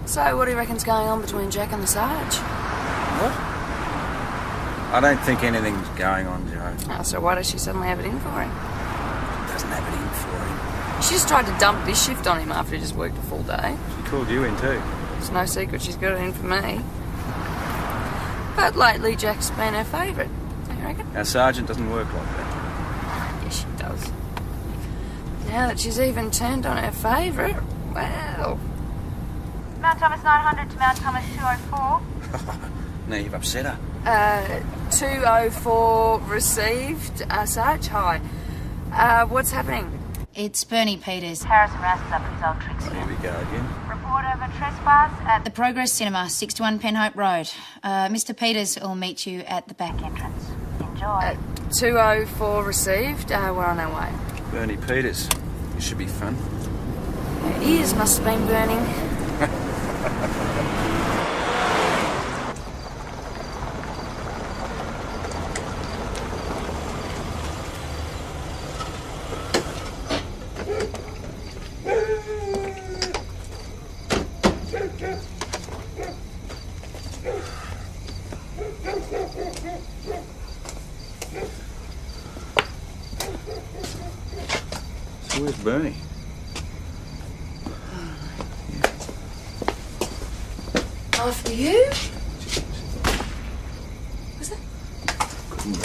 So, what do you reckon's going on between Jack and the Sarge? What? I don't think anything's going on, Joe. Oh, so why does she suddenly have it in for him? She doesn't have it in for him. She just tried to dump this shift on him after he just worked a full day. She called you in too. It's no secret she's got it in for me. But lately, Jack's been her favourite, don't you reckon? Our sergeant doesn't work like that. Yes, she does. Now that she's even turned on her favourite, well... Mount Thomas 900 to Mount Thomas 204. Now you've upset her. 204 received. Sarge, hi. What's happening? It's Bernie Peters. Harrison Rouse is up at his old tricks Here again. we go again. Report over trespass at The Progress Cinema, 61 Penhope Road. Mr. Peters will meet you at the back entrance. Enjoy. 204 received. We're on our way. Bernie Peters. This should be fun. Her ears must have been burning. So where's Bernie? After you? Was it? Couldn't be.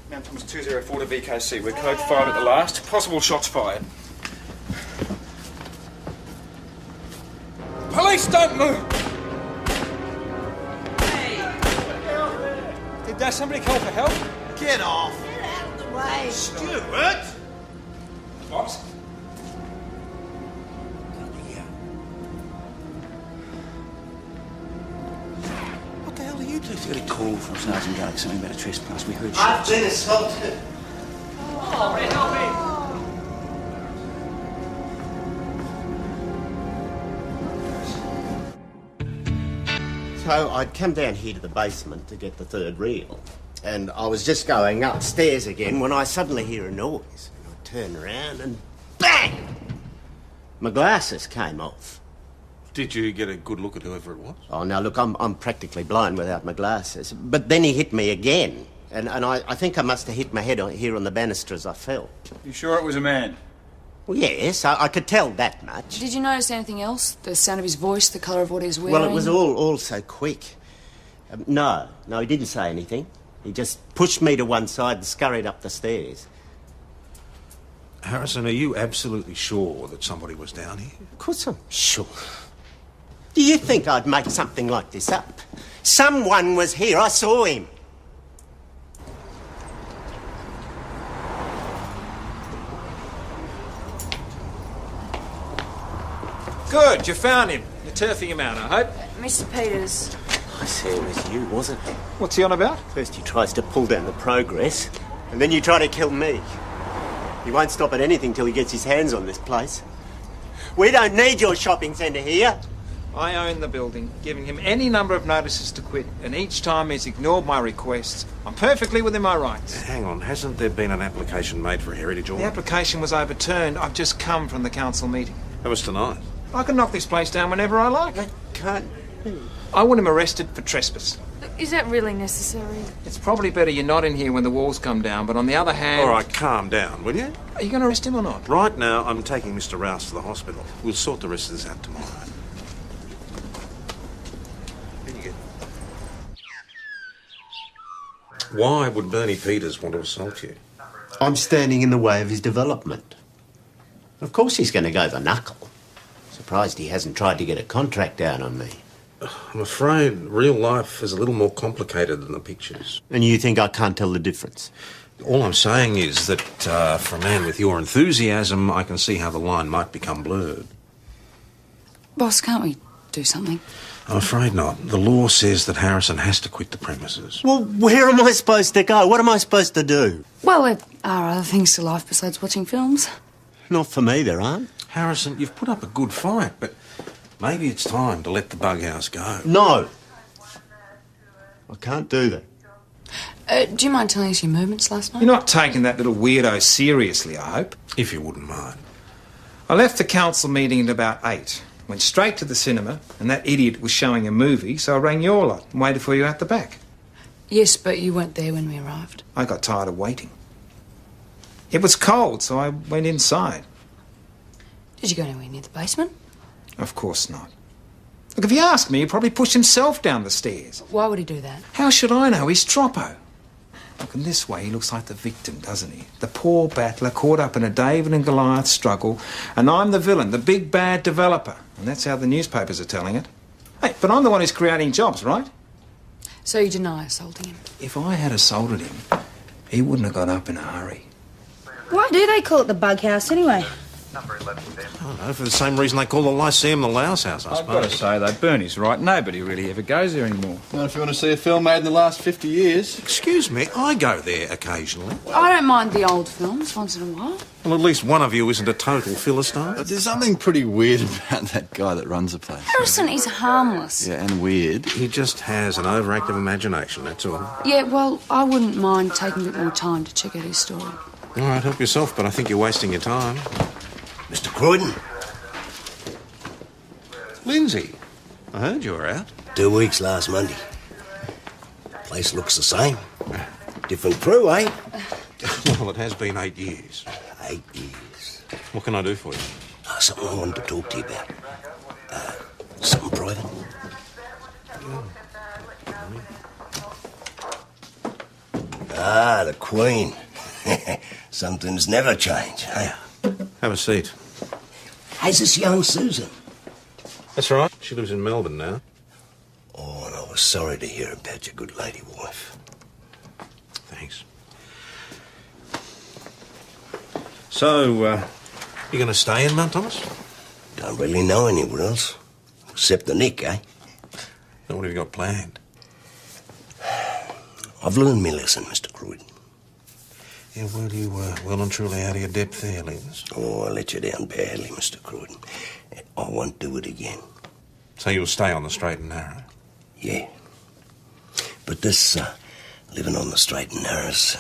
Mount Thomas 204 to VKC. We're code 5 at the last. Possible shots fired. Police, don't move! Did somebody call for help? Get off! Get out of the way! Stuart! What? What the hell are you two We got a call from Sergeant Garrick, something about a trespass. We heard I've shots. been assaulted. So I'd come down here to the basement to get the third reel. And I was just going upstairs again when I suddenly hear a noise. And I turn around and bang! My glasses came off. Did you get a good look at whoever it was? Oh, now, look, I'm practically blind without my glasses. But then he hit me again. And I think I must have hit my head here on the banister as I fell. You sure it was a man? Well, yes, I could tell that much. Did you notice anything else? The sound of his voice, the colour of what he was wearing? Well, it was all so quick. No, he didn't say anything. He just pushed me to one side and scurried up the stairs. Harrison, are you absolutely sure that somebody was down here? Of course I'm sure. Do you think I'd make something like this up? Someone was here. I saw him. Good, you found him. You're turfing him out, I hope. Mr. Peters. I see it was you, wasn't it? What's he on about? First he tries to pull down the progress, and then you try to kill me. He won't stop at anything till he gets his hands on this place. We don't need your shopping centre here. I own the building, giving him any number of notices to quit, and each time he's ignored my requests. I'm perfectly within my rights. Hang on, hasn't there been an application made for a heritage order? The application was overturned. I've just come from the council meeting. That was tonight. I can knock this place down whenever I like. I can't... I want him arrested for trespass. Is that really necessary? It's probably better you're not in here when the walls come down, but on the other hand... All right, calm down, will you? Are you going to arrest him or not? Right now, I'm taking Mr. Rouse to the hospital. We'll sort the rest of this out tomorrow. Here you go. Why would Bernie Peters want to assault you? I'm standing in the way of his development. Of course he's going to go the knuckle. Surprised he hasn't tried to get a contract out on me. I'm afraid real life is a little more complicated than the pictures. And you think I can't tell the difference? All I'm saying is that for a man with your enthusiasm, I can see how the line might become blurred. Boss, can't we do something? I'm afraid not. The law says that Harrison has to quit the premises. Well, where am I supposed to go? What am I supposed to do? Well, there are other things to life besides watching films. Not for me, there aren't. Harrison, you've put up a good fight, but maybe it's time to let the bug house go. No. I can't do that. Do you mind telling us your movements last night? You're not taking that little weirdo seriously, I hope. If you wouldn't mind. I left the council meeting at about 8. Went straight to the cinema, and that idiot was showing a movie, so I rang your lot and waited for you out the back. Yes, but you weren't there when we arrived. I got tired of waiting. It was cold, so I went inside. Did you go anywhere near the basement? Of course not. Look, if you ask me, he probably pushed himself down the stairs. Why would he do that? How should I know? He's Troppo. Look, in this way, he looks like the victim, doesn't he? The poor battler caught up in a David and Goliath struggle, and I'm the villain, the big bad developer. And that's how the newspapers are telling it. Hey, but I'm the one who's creating jobs, right? So you deny assaulting him? If I had assaulted him, he wouldn't have got up in a hurry. Why do they call it the bug house anyway? I don't know, for the same reason they call the Lyceum the Louse House, I I've suppose. got to say, though, Bernie's right. Nobody really ever goes there anymore. Not if you want to see a film made in the last 50 years. Excuse me, I go there occasionally. I don't mind the old films once in a while. Well, at least one of you isn't a total Philistine. But there's something pretty weird about that guy that runs the place. Harrison is harmless. Yeah, and weird. He just has an overactive imagination, that's all. Yeah, well, I wouldn't mind taking a bit more time to check out his story. All right, help yourself, but I think you're wasting your time. Mr. Croydon, Lindsay, I heard you were out. 2 weeks last Monday. Place looks the same. Different crew, eh? Well, it has been 8 years. 8 years. What can I do for you? Something I wanted to talk to you about. Something private. Ah, the Queen. Some things never change, eh? Have a seat. How's this young Susan? That's right. She lives in Melbourne now. Oh, and I was sorry to hear about your good lady wife. Thanks. So, you going to stay in Mount Thomas? Don't really know anywhere else. Except the Nick, eh? Then what have you got planned? I've learned me lesson, Mr. Croydon. Yeah, well, you were well and truly out of your depth there, Linz. Oh, I let you down badly, Mr. Croydon. I won't do it again. So you'll stay on the straight and narrow? Yeah. But this, living on the straight and narrow's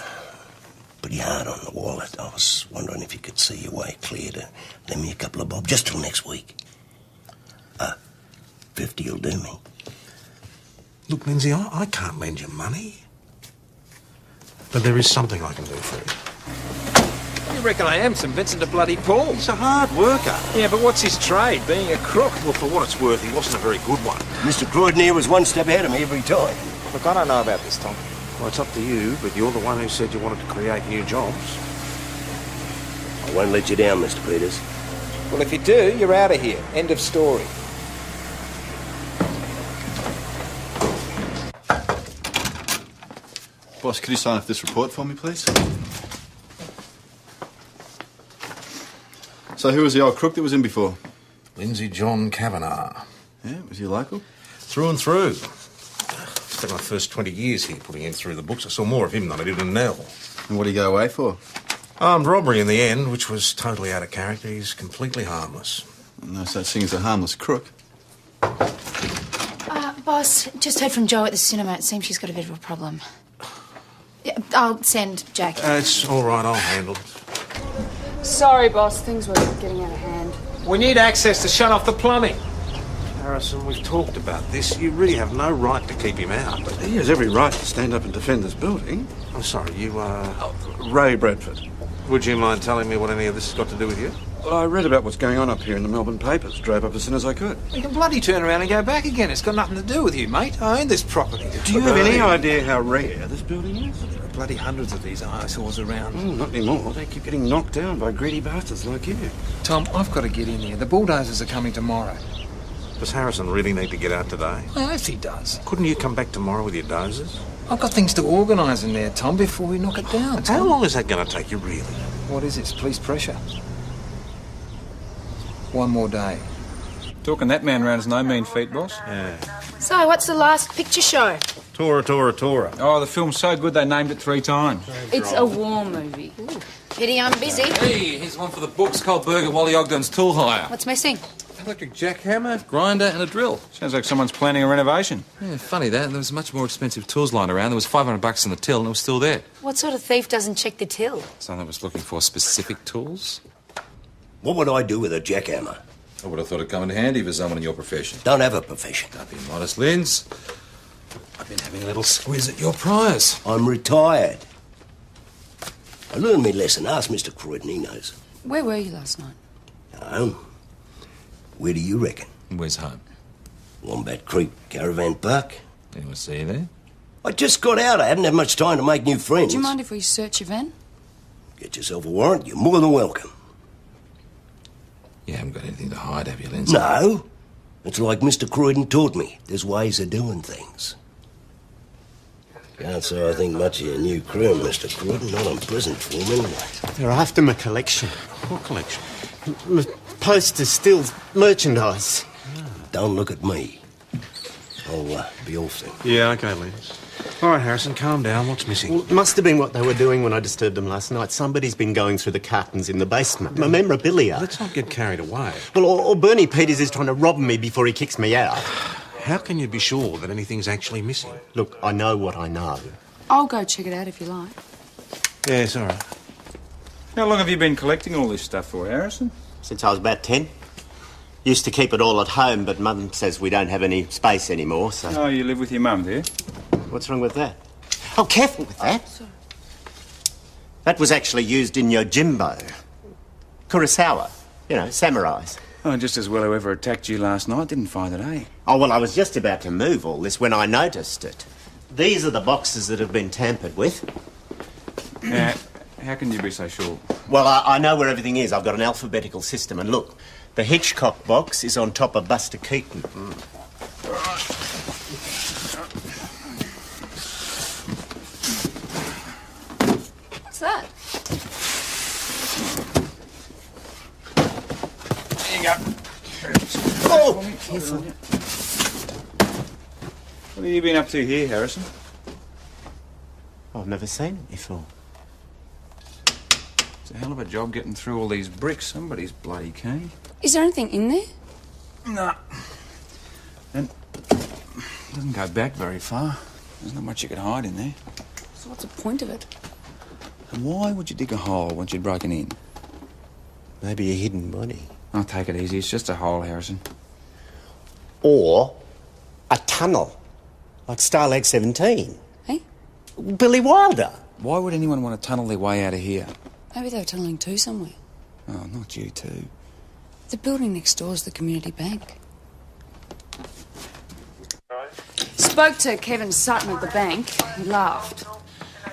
pretty hard on the wallet. I was wondering if you could see your way clear to lend me a couple of bob just till next week. 50'll do me. Look, Lindsay, I can't lend you money. But there is something I can do for you. You reckon I am St. Vincent de Bloody Paul? He's a hard worker. Yeah, but what's his trade? Being a crook? Well, for what it's worth, he wasn't a very good one. Mr. Croydon here was one step ahead of me every time. Look, I don't know about this, Tom. Well, it's up to you, but you're the one who said you wanted to create new jobs. I won't let you down, Mr. Peters. Well, if you do, you're out of here. End of story. Boss, could you sign off this report for me, please? So who was the old crook that was in before? Lindsay John Kavanagh. Yeah, was he local? Through and through. Spent my first 20 years here putting him through the books. I saw more of him than I did in Nell. And what did he go away for? Armed robbery in the end, which was totally out of character. He's completely harmless. No such thing as a harmless crook. Boss, just heard from Jo at the cinema. It seems she's got a bit of a problem. Yeah, I'll send Jack. It's all right, I'll handle it. Sorry, boss. Things were getting out of hand. We need access to shut off the plumbing. Harrison, we've talked about this. You really have no right to keep him out. But He has every right to stand up and defend this building. I'm sorry, you, Ray Bradford. Would you mind telling me what any of this has got to do with you? Well, I read about what's going on up here in the Melbourne papers. Drove up as soon as I could. We can bloody turn around and go back again. It's got nothing to do with you, mate. I own this property. Do you have any idea how rare this building is? There are bloody hundreds of these eyesores around. Not anymore. They keep getting knocked down by greedy bastards like you. Tom, I've got to get in here. The bulldozers are coming tomorrow. Does Harrison really need to get out today? Well, if he does. Couldn't you come back tomorrow with your dozers? I've got things to organise in there, Tom, before we knock it down. How long is that going to take you, really? What is it? It's police pressure. One more day. Talking that man round is no mean feat, boss. Yeah. So, what's the last picture show? Tora. Oh, the film's so good they named it 3 times. It's a war movie. Pity I'm busy. Hey, here's one for the books. Cold Burger, Wally Ogden's tool hire. What's missing? Electric jackhammer, grinder and a drill. Sounds like someone's planning a renovation. Yeah, funny that. There was much more expensive tools lying around. There was $500 in the till and it was still there. What sort of thief doesn't check the till? Someone that was looking for specific tools. What would I do with a jackhammer? I would have thought it'd come in handy for someone in your profession. Don't have a profession. Don't be modest, Linz. I've been having a little squiz at your prize. I'm retired. I learned me lesson. Ask Mr. Croydon, he knows. Where were you last night? Home? Where do you reckon? Where's home? Wombat Creek Caravan Park. Anyone see you there? I just got out. I hadn't had much time to make new friends. Do you mind if we search your van? Get yourself a warrant. You're more than welcome. You haven't got anything to hide, have you, Linz? No. It's like Mr. Croydon taught me. There's ways of doing things. Can't say I think much of your new crew, Mr. Croydon. Not unpleasant for him, anyway. They're after my collection. What collection? My posters, stills, merchandise. Don't look at me. I'll be off then. Yeah, OK, Linz. All right, Harrison, calm down. What's missing? Well, it must have been what they were doing when I disturbed them last night. Somebody's been going through the cartons in the basement. My memorabilia. Let's not get carried away. Well, or Bernie Peters is trying to rob me before he kicks me out. How can you be sure that anything's actually missing? Look, I know what I know. I'll go check it out if you like. Yeah, it's all right. How long have you been collecting all this stuff for, Harrison? Since I was about 10. Used to keep it all at home, but Mum says we don't have any space anymore, so... Oh, you live with your mum, do you? What's wrong with that? Oh, careful with that. Sorry. That was actually used in Yojimbo. Kurosawa. You know, samurais. Oh, just as well whoever attacked you last night didn't find it, eh? Oh, well, I was just about to move all this when I noticed it. These are the boxes that have been tampered with. How can you be so sure? Well, I know where everything is. I've got an alphabetical system. And look, the Hitchcock box is on top of Buster Keaton. What's that? There you go. Oh, careful. What have you been up to here, Harrison? I've never seen it before. It's a hell of a job getting through all these bricks. Somebody's bloody keen. Is there anything in there? No. And doesn't go back very far. There's not much you could hide in there. So what's the point of it? And why would you dig a hole once you'd broken in? Maybe a hidden body. I'll take it easy. It's just a hole, Harrison. Or a tunnel, like Starlag 17. Hey? Billy Wilder. Why would anyone want to tunnel their way out of here? Maybe they were tunnelling too somewhere. Oh, not you two. The building next door is the community bank. Spoke to Kevin Sutton at the bank. He laughed.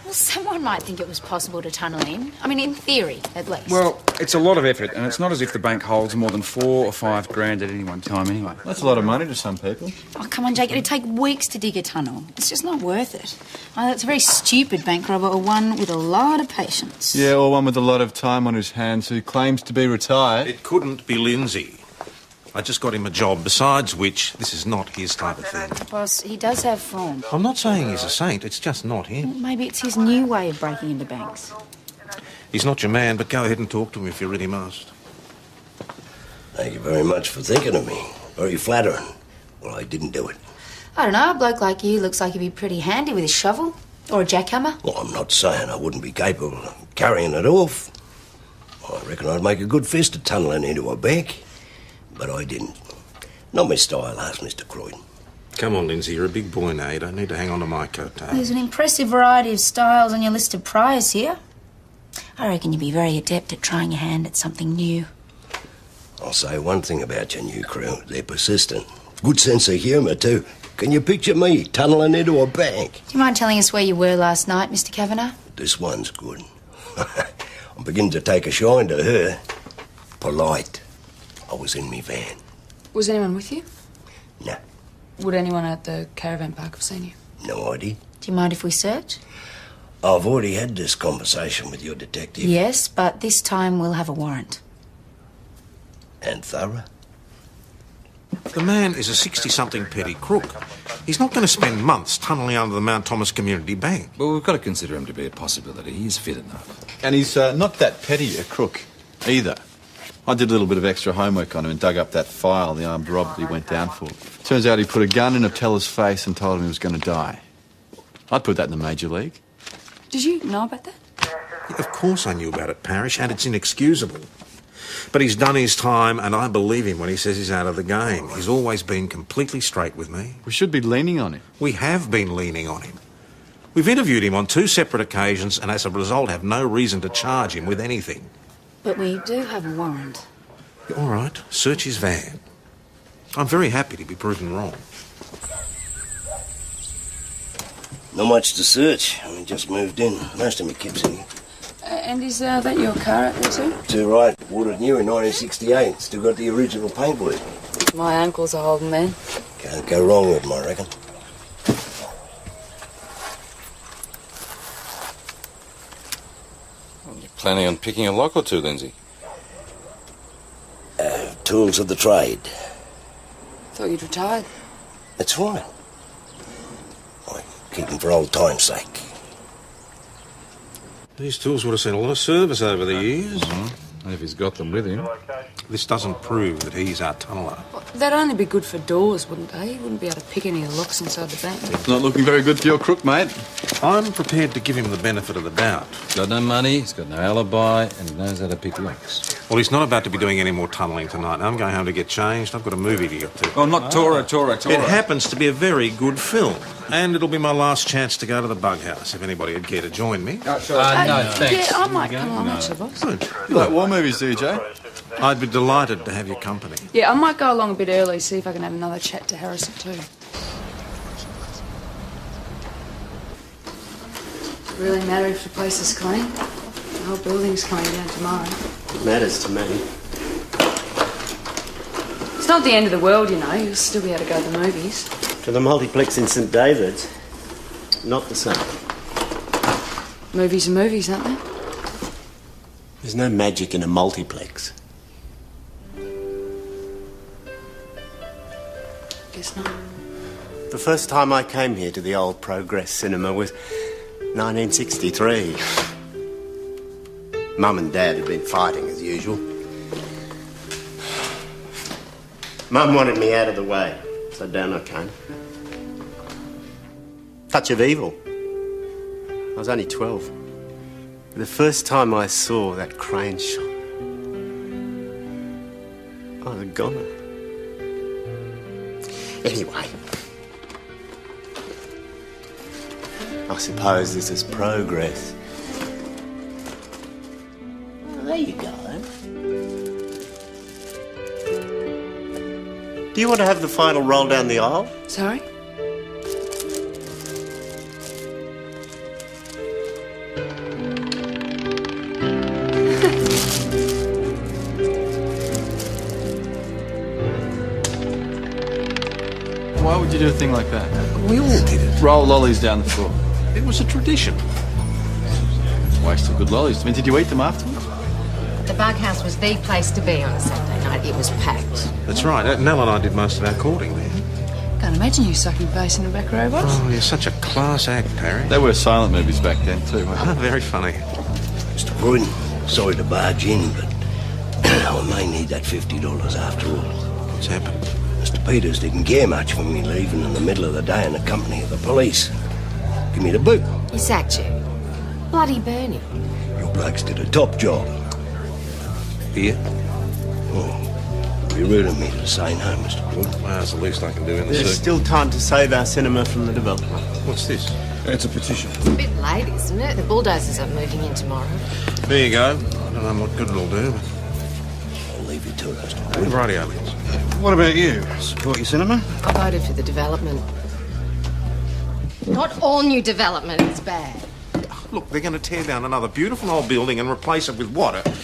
Well, someone might think it was possible to tunnel in. I mean, in theory, at least. Well, it's a lot of effort, and it's not as if the bank holds more than $4 or $5 grand at any one time anyway. That's a lot of money to some people. Oh, come on, Jake. It'd take weeks to dig a tunnel. It's just not worth it. It's a very stupid bank robber or one with a lot of patience. Yeah, or one with a lot of time on his hands who claims to be retired. It couldn't be Lindsay. I just got him a job, besides which this is not his type of thing. Boss, he does have form. I'm not saying he's a saint, it's just not him. Maybe it's his new way of breaking into banks. He's not your man, but go ahead and talk to him if you really must. Thank you very much for thinking of me. Very flattering. Well, I didn't do it. I don't know, a bloke like you looks like he'd be pretty handy with his shovel. Or a jackhammer. Well, I'm not saying I wouldn't be capable of carrying it off. I reckon I'd make a good fist of tunnelling into a bank. But I didn't. Not my style, ask Mr. Croydon. Come on, Lindsay, you're a big boy now. You don't need to hang on to my coattail. There's an impressive variety of styles on your list of priors here. I reckon you'd be very adept at trying your hand at something new. I'll say one thing about your new crew. They're persistent. Good sense of humour, too. Can you picture me tunnelling into a bank? Do you mind telling us where you were last night, Mr. Kavanagh? This one's good. I'm beginning to take a shine to her. Polite. I was in me van. Was anyone with you? No. Would anyone at the caravan park have seen you? No idea. Do you mind if we search? I've already had this conversation with your detective. Yes, but this time we'll have a warrant. And thorough? The man is a 60-something petty crook. He's not going to spend months tunnelling under the Mount Thomas Community Bank. Well, we've got to consider him to be a possibility. He's fit enough. And he's not that petty a crook either. I did a little bit of extra homework on him and dug up that file the armed robbery went down for. Turns out he put a gun in a teller's face and told him he was going to die. I'd put that in the Major League. Did you know about that? Of course I knew about it, Parrish, and it's inexcusable. But he's done his time, and I believe him when he says he's out of the game. He's always been completely straight with me. We should be leaning on him. We have been leaning on him. We've interviewed him on 2 separate occasions, and as a result have no reason to charge him with anything. But we do have a warrant. All right, search his van. I'm very happy to be proven wrong. Not much to search. I just moved in. Most of my kip's in here. And is that your car out there too? Too right. Watered new in 1968. Still got the original paintwork. My uncle's a holding man. Can't go wrong with him, I reckon. You're planning on picking a lock or two, Lindsay? Tools of the trade. Thought you'd retired. That's right. I keep them for old time's sake. These tools would have seen a lot of service over the years. And if he's got them with him. This doesn't prove that he's our tunneler. Well, they'd only be good for doors, wouldn't they? You wouldn't be able to pick any of the locks inside the bank. It's not looking very good for your crook, mate. I'm prepared to give him the benefit of the doubt. Got no money, he's got no alibi, and he knows how to pick locks. Well, he's not about to be doing any more tunnelling tonight. I'm going home to get changed. I've got a movie to get to. Oh, not Tora. It happens to be a very good film. And it'll be my last chance to go to the bug house, if anybody would care to join me. No, thanks. Yeah, I might come along, actually, boss. You like war movies, do you, Jay? I'd be delighted to have your company. Yeah, I might go along a bit early, see if I can have another chat to Harrison too. Does it really matter if the place is clean? The whole building's coming down tomorrow. It matters to me. It's not the end of the world, you know. You'll still be able to go to the movies. To the multiplex in St David's, not the same. Movies are movies, aren't they? There's no magic in a multiplex. Guess not. The first time I came here to the old Progress Cinema was 1963. Mum and Dad had been fighting as usual. Mum wanted me out of the way, so down I came. Touch of evil. I was only 12. The first time I saw that crane shot, I was a goner. Anyway, I suppose this is progress. Well, there you go. Do you want to have the final roll down the aisle? Sorry? Why would you do a thing like that? We all did it. Roll lollies down the floor. It was a tradition. Waste of good lollies. I mean, did you eat them afterwards? The bug house was the place to be on a Saturday night. It was packed. That's right. Nell and I did most of our courting there. Can't imagine you sucking bass in the back row, boss. Oh, you're such a class act, Harry. They were silent movies back then, too, weren't they? Very funny. Mr. Croydon, sorry to barge in, but I may need that $50 after all. What's happened? Mr. Peters didn't care much for me leaving in the middle of the day in the company of the police. Give me the boot. He sacked you. Bloody Bernie. You blokes did a top job. Here? Oh, you're rude of me to say no, Mr. Croydon. Well, that's the least I can do in the There's suit. still time to save our cinema from the development. What's this? It's a petition. It's a bit late, isn't it? The bulldozers are moving in tomorrow. There you go. I don't know what good it'll do, but... I'll leave you to it, Mr. Croydon. Rightio, Liz. What about you? Support your cinema? I voted for the development. Not all new development is bad. Look, they're going to tear down another beautiful old building and replace it with what? A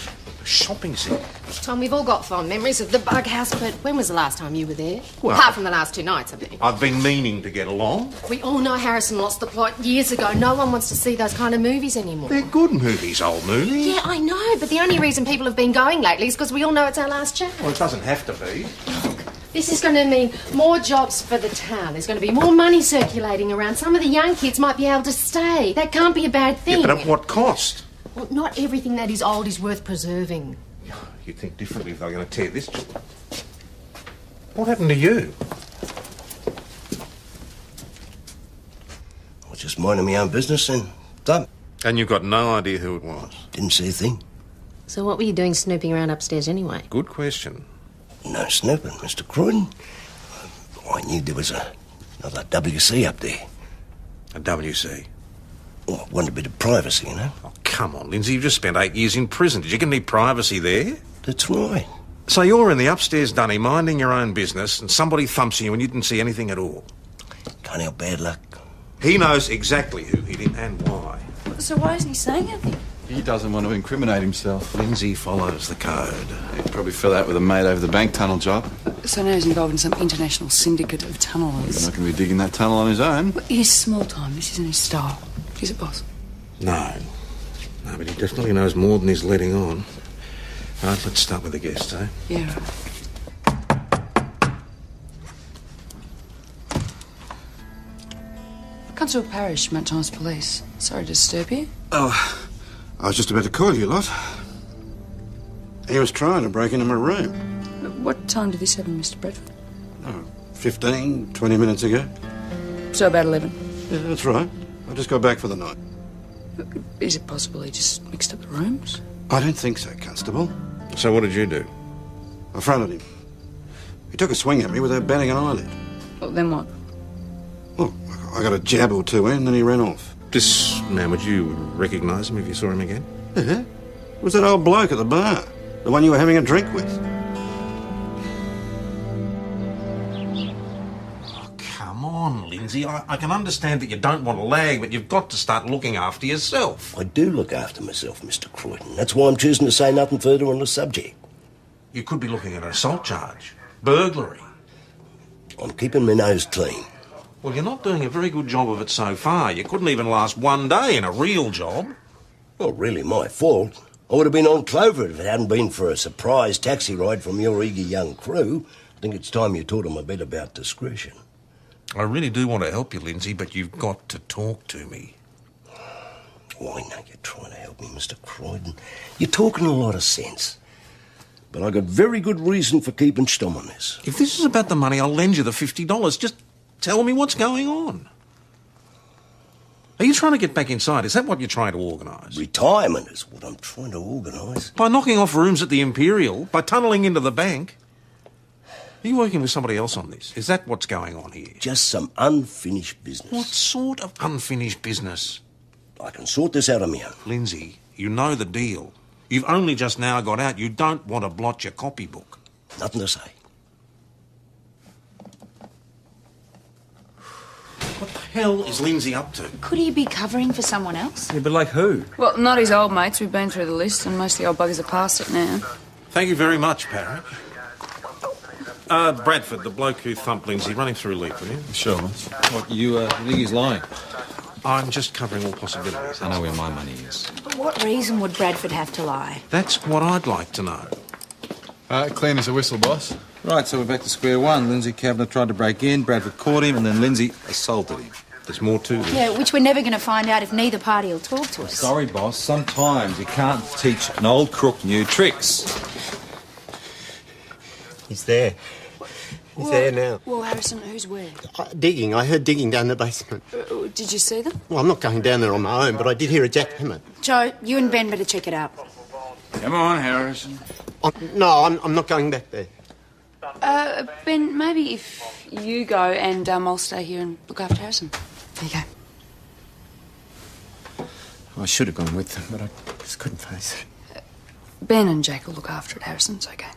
shopping centre. Tom, we've all got fond memories of the bug house, but when was the last time you were there? Well- Apart from the last 2 nights, I mean. I've been meaning to get along. We all know Harrison lost the plot years ago. No one wants to see those kind of movies anymore. They're good movies, old movies. Yeah, I know, but the only reason people have been going lately is because we all know it's our last chance. Well, it doesn't have to be. This is going to mean more jobs for the town. There's going to be more money circulating around. Some of the young kids might be able to stay. That can't be a bad thing. Yeah, but at what cost? Well, not everything that is old is worth preserving. You'd think differently if they were going to tear this joint. What happened to you? I was just minding my own business and done. And you've got no idea who it was? Didn't see a thing. So what were you doing snooping around upstairs anyway? Good question. No snooping, Mr. Croydon. I knew there was another WC up there. A WC? Oh, I wanted a bit of privacy, you know. Oh, come on, Lindsay, you've just spent 8 years in prison. Did you get any privacy there? That's right. So you're in the upstairs dunny minding your own business and somebody thumps you and you didn't see anything at all? Can't help bad luck. He knows exactly who hit him and why. So why isn't he saying anything? He doesn't want to incriminate himself. Lindsay follows the code. He probably fell out with a mate over the bank tunnel job. So now he's involved in some international syndicate of He's tunnellers. not going to be digging that tunnel on his own. But he's small time. This isn't his style. He's a boss. No, but he definitely knows more than he's letting on. Right, let's start with the guests, eh? Yeah, right. Constable Parish, Mount Thomas Police. Sorry to disturb you. Oh, I was just about to call you, lot. He was trying to break into my room. What time did this happen, Mr. Bradford? 15, 20 minutes ago. So about 11. Yeah, that's right. I just got back for the night. Is it possible he just mixed up the rooms? I don't think so, Constable. So what did you do? I fronted him. He took a swing at me without batting an eyelid. Well, then what? Well, I got a jab or two in, then he ran off. This man, would you recognise him if you saw him again? Yeah? It was that old bloke at the bar. The one you were having a drink with. Oh, come on, Lindsay. I can understand that you don't want to lag, but you've got to start looking after yourself. I do look after myself, Mr. Croydon. That's why I'm choosing to say nothing further on the subject. You could be looking at an assault charge. Burglary. I'm keeping my nose clean. Well, you're not doing a very good job of it so far. You couldn't even last one day in a real job. Not really my fault. I would have been on Clover if it hadn't been for a surprise taxi ride from your eager young crew. I think it's time you taught them a bit about discretion. I really do want to help you, Lindsay, but you've got to talk to me. Oh, I know you're trying to help me, Mr. Croydon. You're talking a lot of sense. But I got very good reason for keeping stum on this. If this is about the money, I'll lend you the $50. Just tell me what's going on. Are you trying to get back inside? Is that what you're trying to organise? Retirement is what I'm trying to organise. By knocking off rooms at the Imperial? By tunnelling into the bank? Are you working with somebody else on this? Is that what's going on here? Just some unfinished business. What sort of unfinished business? I can sort this out on my own. Lindsay, you know the deal. You've only just now got out. You don't want to blot your copybook. Nothing to say. What the hell is Lindsay up to? Could he be covering for someone else? Yeah, but like who? Well, not his old mates. We've been through the list, and most of the old buggers are past it now. Thank you very much, Parrot. Bradford, the bloke who thumped Lindsay, run him through Leap, will you? Sure. What, you think he's lying? I'm just covering all possibilities. I know where my money is. But what reason would Bradford have to lie? That's what I'd like to know. Clean as a whistle, boss. Right, so we're back to square one. Lindsay Kavanagh tried to break in, Bradford caught him, and then Lindsay assaulted him. There's more to this. Yeah, which we're never going to find out if neither party will talk to us. Sorry, boss. Sometimes you can't teach an old crook new tricks. He's there. He's there now. Well, Harrison, who's where? Digging. I heard digging down the basement. Did you see them? Well, I'm not going down there on my own, but I did hear a jackhammer. Joe, you and Ben better check it out. Come on, Harrison. I'm not going back there. Ben, maybe if you go and I'll stay here and look after Harrison. There you go. I should have gone with them, but I just couldn't face it. Ben and Jack will look after it, Harrison. It's okay.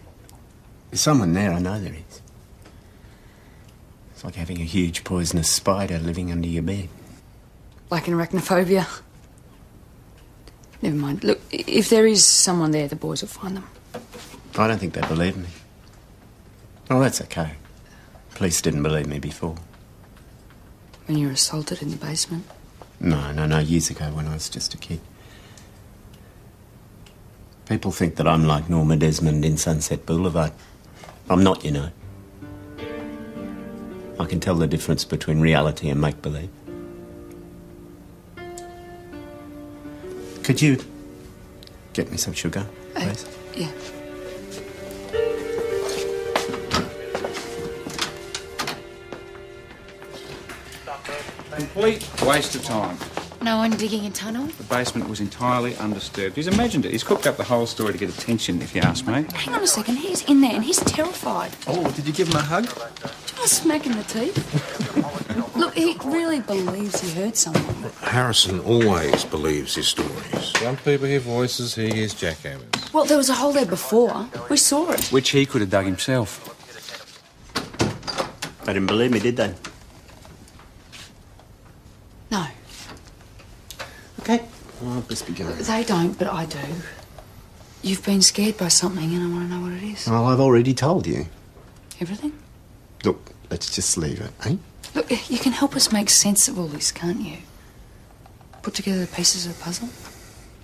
There's someone there, I know there is. It's like having a huge poisonous spider living under your bed. Like in arachnophobia. Never mind. Look, if there is someone there, the boys will find them. I don't think they believe me. Oh, that's okay. Police didn't believe me before. When you were assaulted in the basement? No, years ago when I was just a kid. People think that I'm like Norma Desmond in Sunset Boulevard. I'm not, you know. I can tell the difference between reality and make-believe. Could you get me some sugar, please? Yeah. Complete waste of time. No one digging a tunnel? The basement was entirely undisturbed. He's imagined it. He's cooked up the whole story to get attention, if you ask me. Hang on a second. He's in there and he's terrified. Oh, did you give him a hug? Do you want a smack in the teeth? Look, he really believes he heard someone. Harrison always believes his stories. Some people hear voices, he hears jackhammers. Well, there was a hole there before. We saw it. Which he could have dug himself. They didn't believe me, did they? No. Okay. Well, I'll just be going. They don't, but I do. You've been scared by something and I want to know what it is. Well, I've already told you. Everything? Look, let's just leave it, eh? Look, you can help us make sense of all this, can't you? Put together the pieces of the puzzle?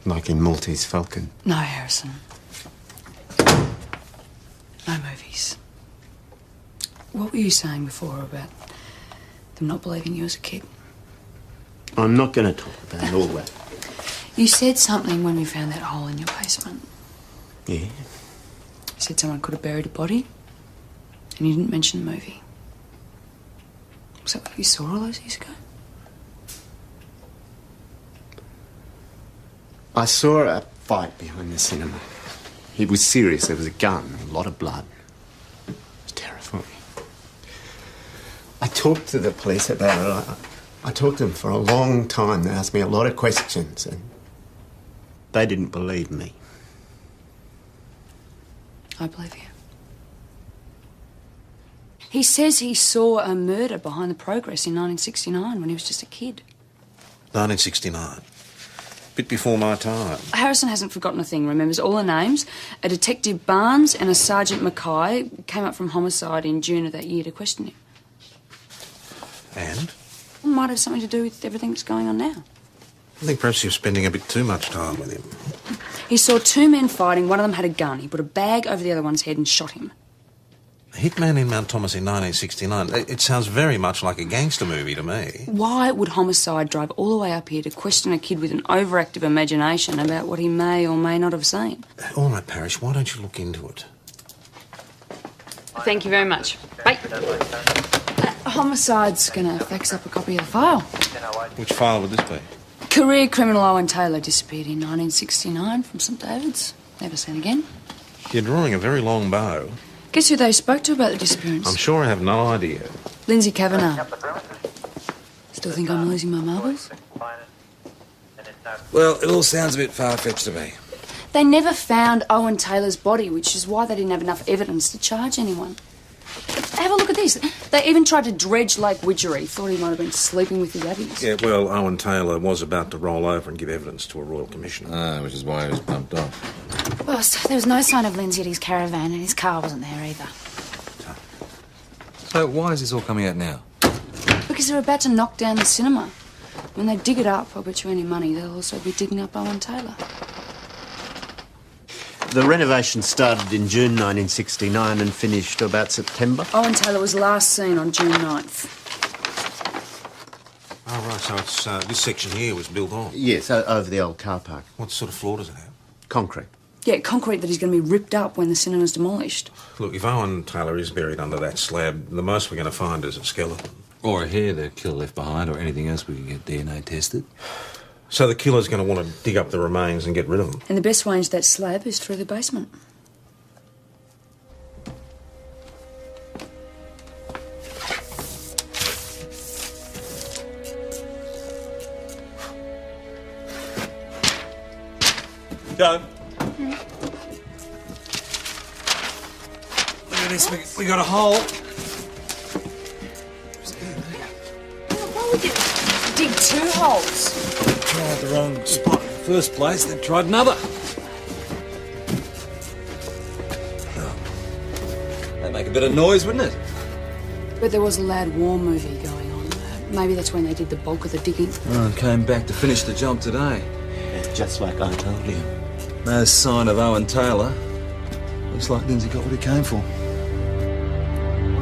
Like in Maltese Falcon. No, Harrison. No movies. What were you saying before about them not believing you as a kid? I'm not going to talk about all that. You said something when we found that hole in your basement. Yeah? You said someone could have buried a body, and you didn't mention the movie. Was that what you saw all those years ago? I saw a fight behind the cinema. It was serious. There was a gun, a lot of blood. It was terrifying. I talked to the police about it. I talked to them for a long time. They asked me a lot of questions, and they didn't believe me. I believe you. He says he saw a murder behind the progress in 1969 when he was just a kid. 1969. Bit before my time. Harrison hasn't forgotten a thing, remembers all the names. A Detective Barnes and a Sergeant Mackay came up from homicide in June of that year to question him. And? It might have something to do with everything that's going on now. I think perhaps you're spending a bit too much time with him. He saw two men fighting. One of them had a gun. He put a bag over the other one's head and shot him. A hitman in Mount Thomas in 1969. It sounds very much like a gangster movie to me. Why would homicide drive all the way up here to question a kid with an overactive imagination about what he may or may not have seen? All right, Parrish, why don't you look into it? Thank you very much. Bye. Homicide's gonna fax up a copy of the file. Which file would this be? Career criminal Owen Taylor disappeared in 1969 from St David's. Never seen again. You're drawing a very long bow. Guess who they spoke to about the disappearance? I'm sure I have no idea. Lindsay Kavanagh. Still think I'm losing my marbles? Well, it all sounds a bit far-fetched to me. They never found Owen Taylor's body, which is why they didn't have enough evidence to charge anyone. Have a look at this. They even tried to dredge Lake Widgery. Thought he might have been sleeping with the Abbeys. Yeah, well, Owen Taylor was about to roll over and give evidence to a royal commissioner. Ah, which is why he was bumped off. Boss, there was no sign of Lindsay at his caravan, and his car wasn't there either. So why is this all coming out now? Because they're about to knock down the cinema. When they dig it up, I'll bet you any money they'll also be digging up Owen Taylor. The renovation started in June 1969 and finished about September. Owen Taylor was last seen on June 9th. Oh, right, so it's this section here was built on? Yes, over the old car park. What sort of floor does it have? Concrete. Yeah, concrete that is going to be ripped up when the cinema's demolished. Look, if Owen Taylor is buried under that slab, the most we're going to find is a skeleton. Or a hair the killer left behind, or anything else we can get DNA tested. So the killer's going to want to dig up the remains and get rid of them. And the best way into that slab is through the basement. Go. Look at this, we got a hole. Why would you dig two holes? Tried the wrong spot in the first place, then tried another. That'd make a bit of noise, wouldn't it? But there was a loud war movie going on. Maybe that's when they did the bulk of the digging. Oh, came back to finish the job today. Just like I told you. No sign of Owen Taylor. Looks like Lindsay got what he came for.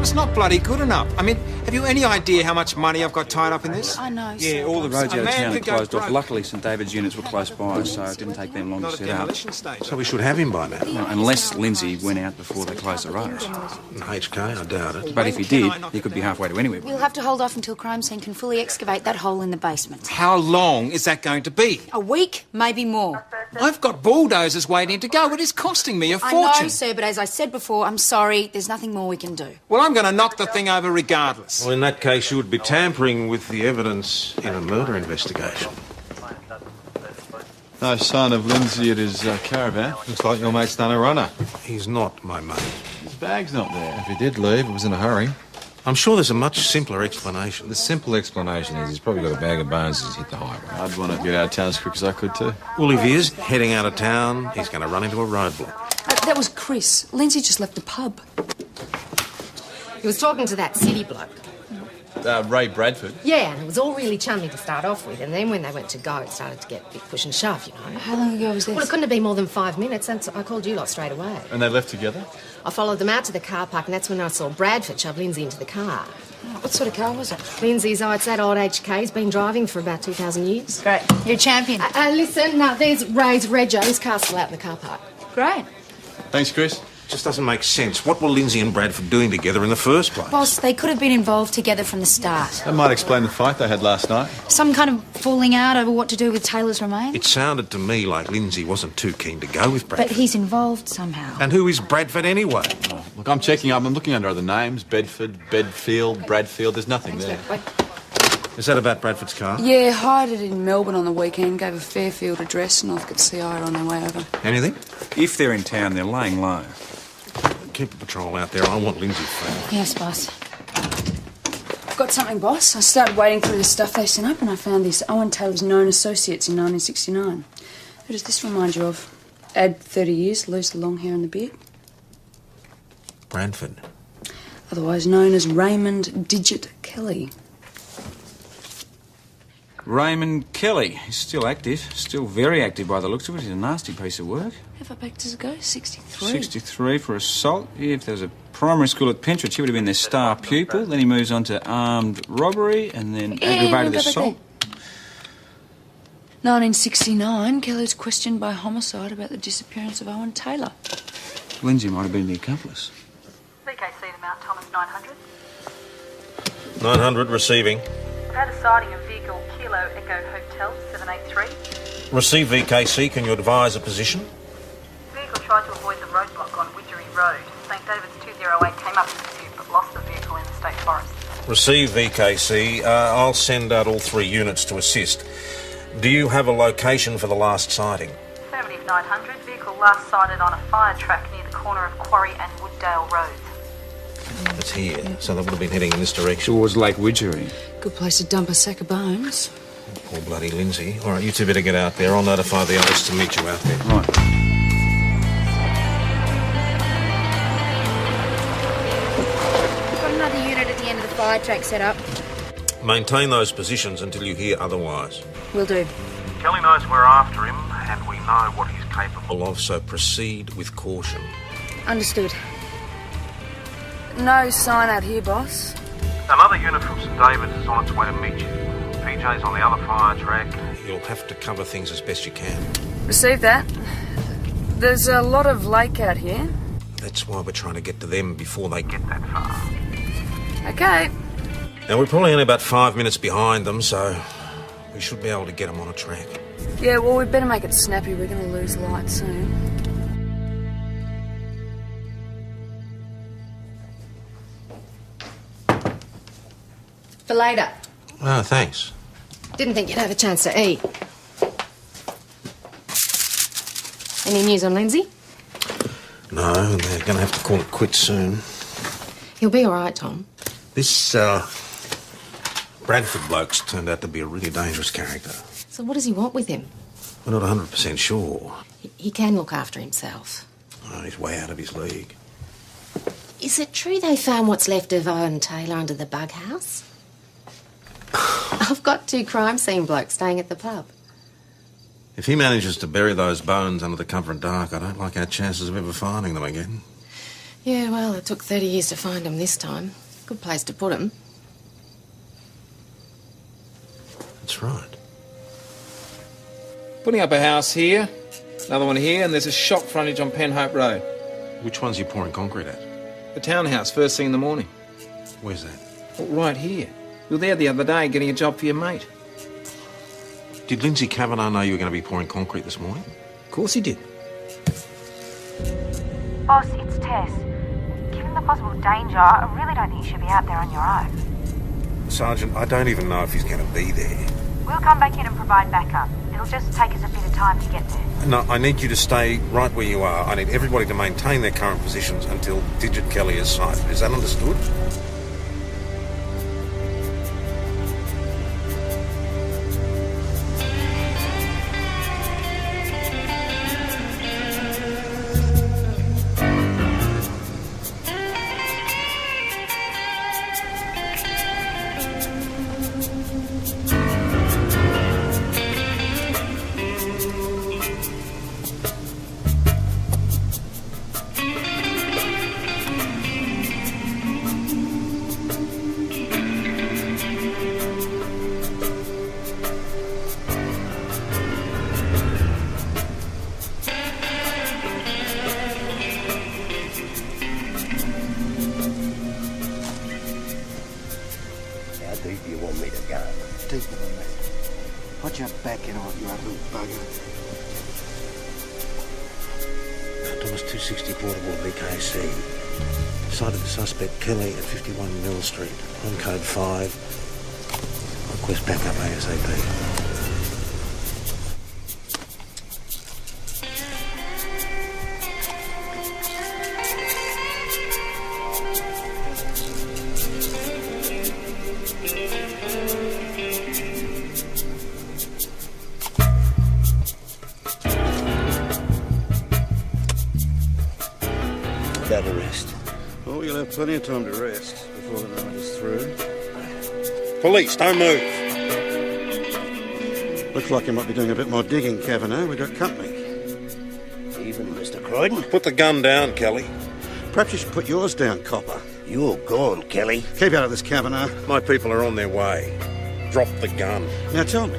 It's not bloody good enough. I mean, have you any idea how much money I've got tied up in this? I know. Yeah, all the roads A out of man town are could go closed off. broke. Luckily, St David's units were close by, so it didn't take them long to Not a set up. demolition stage. So we should have him by now. Well, unless Lindsay went out before they closed the road. HK, I doubt it. But if he did, he could be halfway to anywhere. We'll have to hold off until crime scene can fully excavate that hole in the basement. How long is that going to be? A week, maybe more. I've got bulldozers waiting to go. It is costing me a I fortune. know, sir, but as I said before, I'm sorry, there's nothing more we can do. Well, I'm going to knock the thing over regardless. Well, in that case, you would be tampering with the evidence in a murder investigation. No sign of Lindsay at his caravan. Looks like your mate's done a runner. He's not my mate. His bag's not there. If he did leave, it was in a hurry. I'm sure there's a much simpler explanation. The simple explanation is he's probably got a bag of bones as he's hit the high road. I'd want to get out of town as quick as I could too. Well, if he is heading out of town, he's going to run into a roadblock. That was Chris. Lindsay just left the pub. He was talking to that city bloke. Ray Bradford. Yeah, and it was all really chummy to start off with, and then when they went to go, it started to get a bit push and shove, you know. How long ago was this? Well, it couldn't have been more than 5 minutes, and so I called you lot straight away. And they left together? I followed them out to the car park, and that's when I saw Bradford shove Lindsay into the car. What sort of car was it? Lindsay's, it's that old HK. He's been driving for about 2,000 years. Great. You're a champion. Listen, no, there's Ray's Reggio's car still out in the car park. Great. Thanks, Chris. Just doesn't make sense. What were Lindsay and Bradford doing together in the first place? Boss, they could have been involved together from the start. That might explain the fight they had last night. Some kind of falling out over what to do with Taylor's remains. It sounded to me like Lindsay wasn't too keen to go with Bradford. But he's involved somehow. And who is Bradford anyway? Oh, look, I'm checking up. I'm looking under other names. Bedford, Bedfield, Bradfield. There's nothing there. Is that about Bradford's car? Yeah, hired it in Melbourne on the weekend, gave a Fairfield address, and Northcote CI are on their way over. Anything? If they're in town, they're laying low. Keep a patrol out there. I want Lindsay found. Yes, boss. I've got something, boss. I started wading through the stuff they sent up, and I found this Owen Taylor's Known Associates in 1969. Who does this remind you of? Add 30 years, lose the long hair and the beard. Bradford. Otherwise known as Raymond Digit Kelly. Raymond Kelly. He's still active. Still very active by the looks of it. He's a nasty piece of work. How far back does it go? 63. 63 for assault. Yeah, if there was a primary school at Pentridge, he would have been their star pupil. Then he moves on to armed robbery and then aggravated assault. 1969, Kelly was questioned by homicide about the disappearance of Owen Taylor. Lindsay might have been the accomplice. VKC to Mount Thomas 900. 900 receiving. We've had a sighting of vehicle Kilo Echo Hotel 783. Receive VKC. Can you advise a position? Vehicle tried to avoid the roadblock on Widgery Road. St David's 208 came up in pursuit but lost the vehicle in the state forest. Receive VKC. I'll send out all 3 units to assist. Do you have a location for the last sighting? Affirmative 900. Vehicle last sighted on a fire track near the corner of Quarry and Wooddale Roads. It's here, so they would have been heading in this direction. Towards Lake Widgery. Good place to dump a sack of bones. Poor bloody Lindsay. All right, you two better get out there. I'll notify the others to meet you out there. Right. We've got another unit at the end of the fire track set up. Maintain those positions until you hear otherwise. Will do. Kelly knows we're after him, and we know what he's capable of, so proceed with caution. Understood. No sign out here, boss. Another unit from St David's is on its way to meet you. PJ's on the other fire track. You'll have to cover things as best you can. Receive that. There's a lot of lake out here. That's why we're trying to get to them before they get that far. Okay. Now, we're probably only about 5 minutes behind them, so we should be able to get them on a track. Yeah, well, we'd better make it snappy. We're going to lose light soon. For later. Oh, thanks. Didn't think you'd have a chance to eat. Any news on Lindsay? No, and they're going to have to call it quits soon. He'll be all right, Tom. This, Bradford bloke's turned out to be a really dangerous character. So what does he want with him? We're not 100% sure. He can look after himself. Oh, he's way out of his league. Is it true they found what's left of Owen Taylor under the bug house? I've got 2 crime scene blokes staying at the pub. If he manages to bury those bones under the cover of dark, I don't like our chances of ever finding them again. Yeah, well, it took 30 years to find them this time. Good place to put them. That's right. Putting up a house here, another one here, and there's a shop frontage on Penhope Road. Which one's you pouring concrete at? The townhouse, first thing in the morning. Where's that? Well, right here. You were there the other day getting a job for your mate. Did Lindsay Kavanagh know you were going to be pouring concrete this morning? Of course he did. Boss, it's Tess. Given the possible danger, I really don't think you should be out there on your own. Sergeant, I don't even know if he's going to be there. We'll come back in and provide backup. It'll just take us a bit of time to get there. No, I need you to stay right where you are. I need everybody to maintain their current positions until Digit Kelly is sighted. Is that understood? Kelly at 51 Mill Street, on code 5. Request backup ASAP. That arrest. Oh, you'll have plenty of time to rest before the night is through. Police, don't move. Looks like you might be doing a bit more digging, Kavanagh. We've got company. Even Mr. Croydon? Put the gun down, Kelly. Perhaps you should put yours down, copper. You're gone, Kelly. Keep out of this, Kavanagh. My people are on their way. Drop the gun. Now tell me,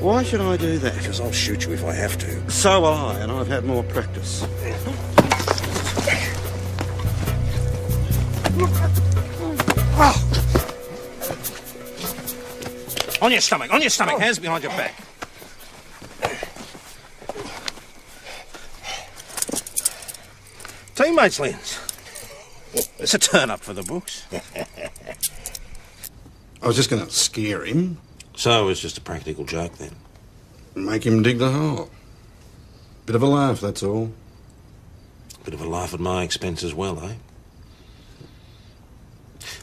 why should I do that? Because I'll shoot you if I have to. So will I, and I've had more practice. On your stomach, hands behind your back. Teammates, Linz. It's a turn-up for the books. I was just going to scare him. So it was just a practical joke, then? Make him dig the hole. Bit of a laugh, that's all. Bit of a laugh at my expense as well, eh?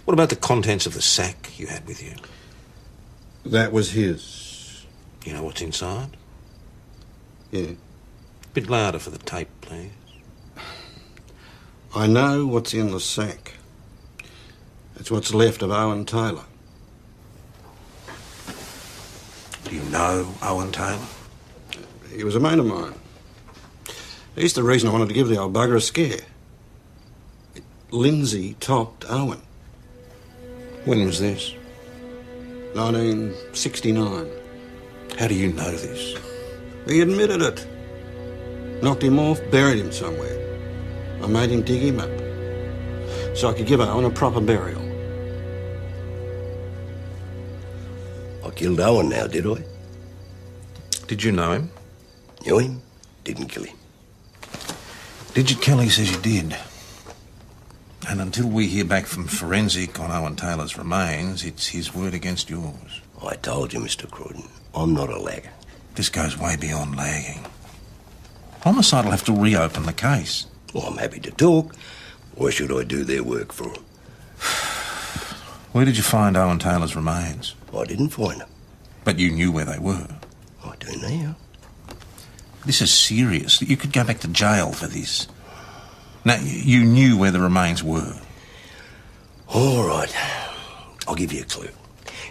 What about the contents of the sack you had with you? That was his. You know what's inside? Yeah. Bit louder for the tape, please. I know what's in the sack. It's what's left of Owen Taylor. Do you know Owen Taylor? He was a mate of mine. He's the reason I wanted to give the old bugger a scare. Lindsay topped Owen. When was this? 1969. How do you know this? He admitted it. Knocked him off, buried him somewhere. I made him dig him up so I could give Owen a proper burial. I killed Owen now, did I? Did you know him? Knew him, didn't kill him. Digit Kelly says you did. And until we hear back from forensic on Owen Taylor's remains, it's his word against yours. I told you, Mr. Croydon, I'm not a lagger. This goes way beyond lagging. Homicide will have to reopen the case. Well, I'm happy to talk. Why should I do their work for them? Where did you find Owen Taylor's remains? I didn't find them. But you knew where they were? I do now. This is serious. You could go back to jail for this. Now, you knew where the remains were. All right. I'll give you a clue.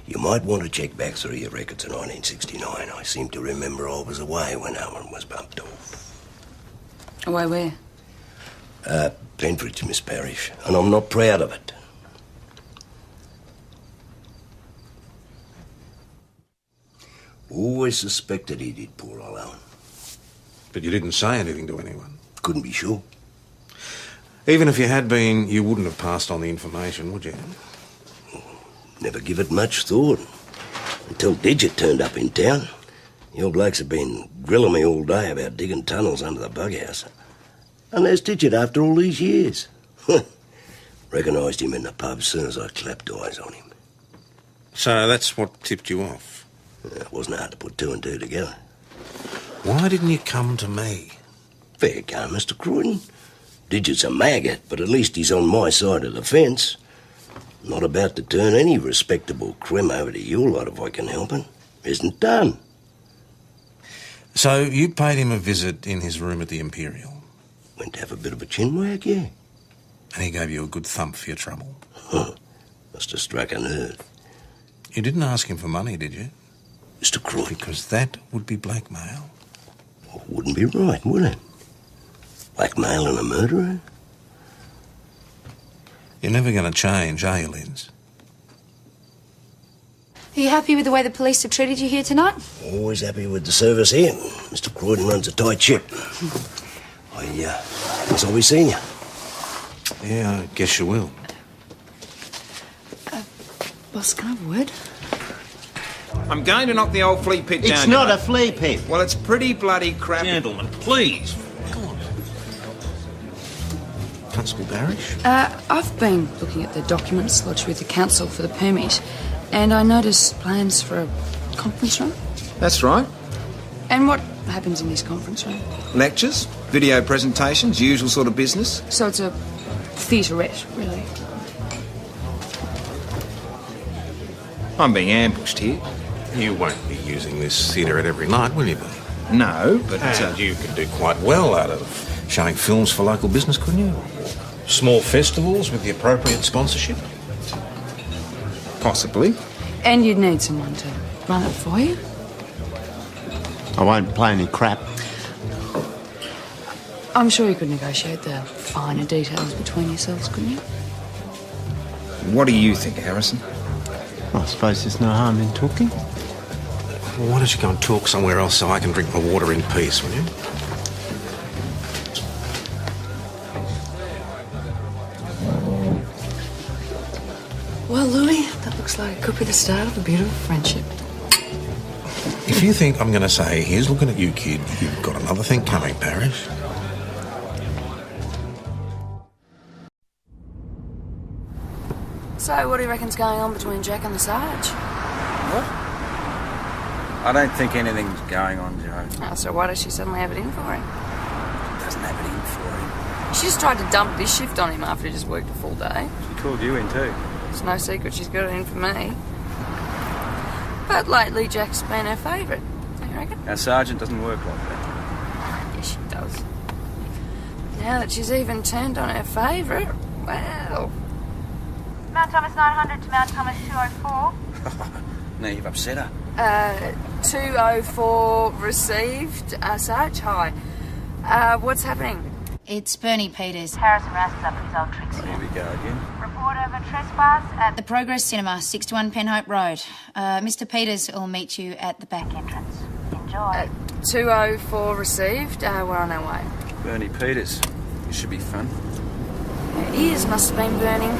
You might want to check back through your records in 1969. I seem to remember I was away when Owen was bumped off. Away where? Pentridge, Miss Parrish, and I'm not proud of it. Always suspected he did, poor old Owen. But you didn't say anything to anyone? Couldn't be sure. Even if you had been, you wouldn't have passed on the information, would you? Never give it much thought. Until Digit turned up in town. The old blokes have been grilling me all day about digging tunnels under the bughouse. And there's Digit after all these years. Recognised him in the pub as soon as I clapped eyes on him. So that's what tipped you off? It wasn't hard to put two and two together. Why didn't you come to me? Fair go, Mr. Croydon. Digit's a maggot, but at least he's on my side of the fence. Not about to turn any respectable crim over to your lot if I can help it. Isn't done. So you paid him a visit in his room at the Imperial? Went to have a bit of a chinwag, yeah. And he gave you a good thump for your trouble? Must have struck a nerve. You didn't ask him for money, did you? Mr. Croydon. Because that would be blackmail. Well, it wouldn't be right, would it? Blackmailing a murderer? You're never going to change, are you, Linz? Are you happy with the way the police have treated you here tonight? Always happy with the service here. Mr. Croydon runs a tight ship. I guess I'll be seeing you. Yeah, I guess you will. Boss, can I have a word? I'm going to knock the old flea pit down. It's not a flea pit. Well, it's pretty bloody crap. Gentlemen, please. Come on. Constable Parrish? I've been looking at the documents lodged with the council for the permit, and I noticed plans for a conference room. That's right. And what happens in this conference room? Lectures, video presentations, usual sort of business. So it's a theaterette, really. I'm being ambushed here. You won't be using this theatre every night, will you, Billy? No, but... And you could do quite well out of showing films for local business, couldn't you? Small festivals with the appropriate sponsorship? Possibly. And you'd need someone to run it for you. I won't play any crap. I'm sure you could negotiate the finer details between yourselves, couldn't you? What do you think, Harrison? I suppose there's no harm in talking. Well, why don't you go and talk somewhere else so I can drink my water in peace, will you? Well, Louis, that looks like it could be the start of a beautiful friendship. If you think I'm going to say, here's looking at you, kid, you've got another thing coming, Parrish. So, what do you reckon's going on between Jack and the Sarge? What? I don't think anything's going on, Joe. Oh, so why does she suddenly have it in for him? Doesn't have it in for him. She just tried to dump this shift on him after he just worked a full day. She called you in too. It's no secret she's got it in for me. But lately Jack's been her favourite, don't you reckon? Our sergeant doesn't work like that. Yes, she does. Now that she's even turned on her favourite, well... Mount Thomas 900 to Mount Thomas 204. Now you've upset her. 204 received. Sarge, hi. What's happening? It's Bernie Peters. Harrison Rass is up at his old tricks Here again. we go again. Report over trespass at The Progress Cinema, 61 Penhope Road. Mr. Peters will meet you at the back entrance. Enjoy. 204 received. We're on our way. Bernie Peters. This should be fun. Her ears must have been burning.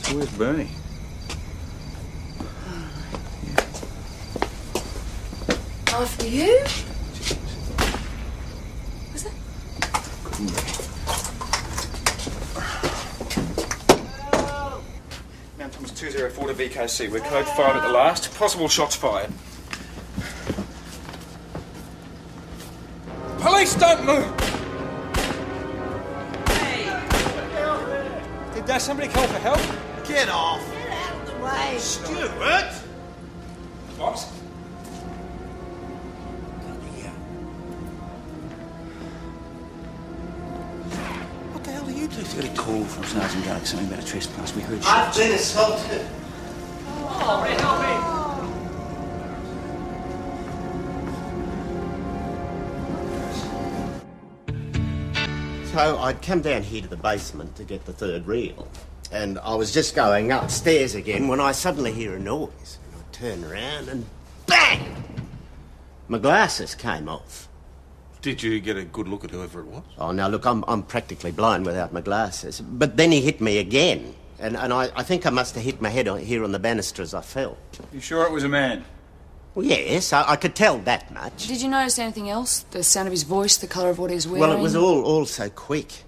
So where's Bernie? After you? Was that? Mount Thomas 204 to VKC. We're code 5 at the last. Possible shots fired. Police, don't move! Did somebody call for help? Get off! away. Stuart! Box? What the hell are you two? We got a call from Sergeant Garrick, something about a trespass. We heard I've shots. been assaulted. Oh, Red, help me! So I'd come down here to the basement to get the third reel, and I was just going upstairs again when I suddenly hear a noise. And I turn around and bang! My glasses came off. Did you get a good look at whoever it was? Oh, now look, I'm practically blind without my glasses. But then he hit me again, and I think I must have hit my head here on the banister as I fell. You sure it was a man? Well, yes, I could tell that much. Did you notice anything else? The sound of his voice, the colour of what he was wearing? Well, it was all so quick.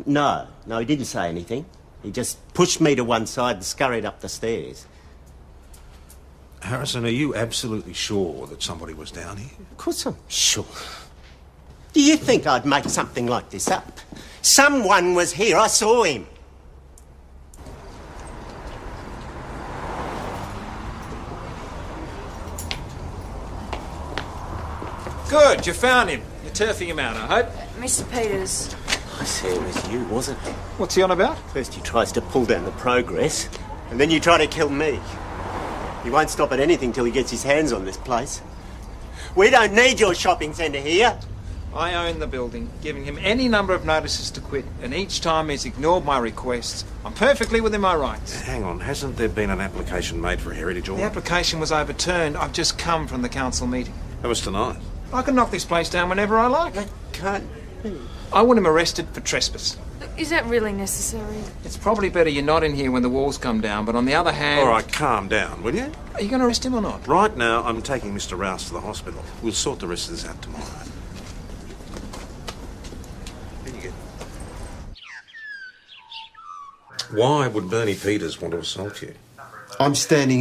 No, he didn't say anything. He just pushed me to one side and scurried up the stairs. Harrison, are you absolutely sure that somebody was down here? Of course I'm sure. Do you think I'd make something like this up? Someone was here. I saw him. Good, you found him. You're turfing him out, I hope. Mr. Peters. I see it was you, wasn't it? What's he on about? First he tries to pull down the progress, and then you try to kill me. He won't stop at anything till he gets his hands on this place. We don't need your shopping centre here. I own the building, giving him any number of notices to quit, and each time he's ignored my requests. I'm perfectly within my rights. Hang on, hasn't there been an application made for a heritage The order? application was overturned. I've just come from the council meeting. That was tonight. I can knock this place down whenever I like. That can't be. I want him arrested for trespass. Is that really necessary? It's probably better you're not in here when the walls come down, but on the other hand... All right, calm down, will you? Are you going to arrest him or not? Right now, I'm taking Mr. Rouse to the hospital. We'll sort the rest of this out tomorrow. Here you go. Why would Bernie Peters want to assault you? I'm standing